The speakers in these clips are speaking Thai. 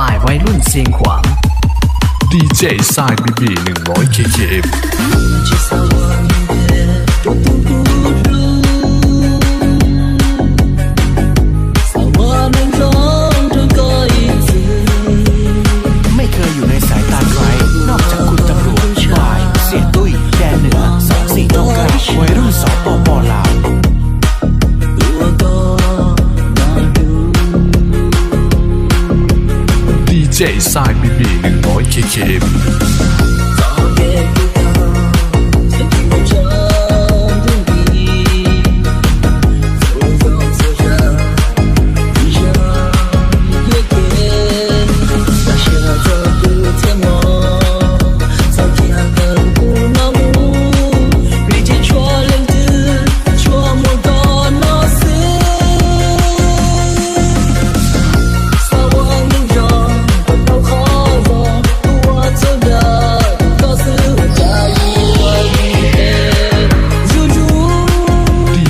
ฝ่ายวัยรุ่นเสียงขวางดีเจสายบีบี100 KKMไม่เคยอยู่ในสายตาใครนอกจากคุณตำรวจฝ่ายเสียตุ้ยแดนเหนือ2499วัยรุ่นสปป.ลาวดีเจสายบีบี100 KKM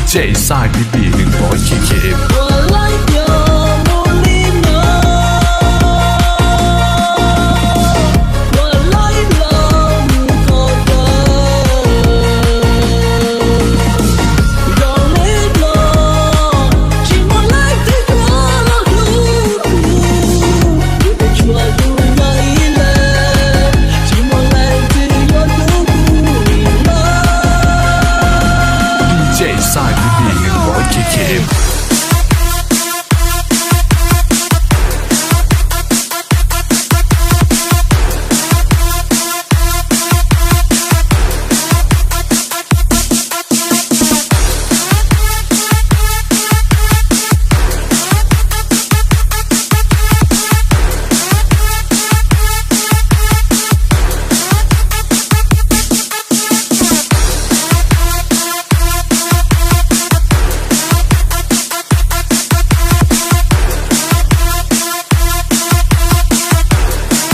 เจสายบีบี100 KKMสายบีบี100 KKM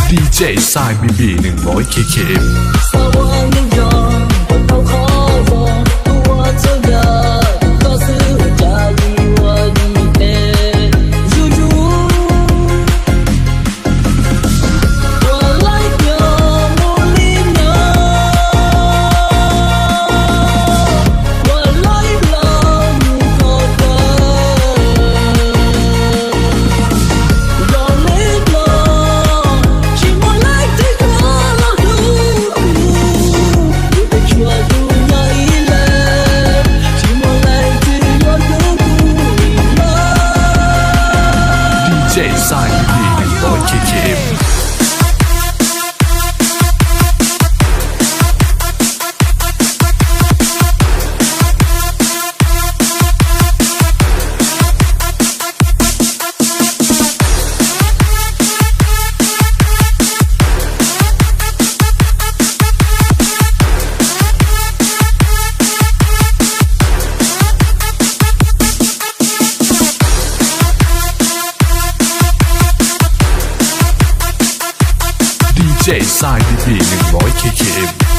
ดีเจสายบีบี100 KKMเจสายบีบี100 KKMเจสายบีบี100 KKM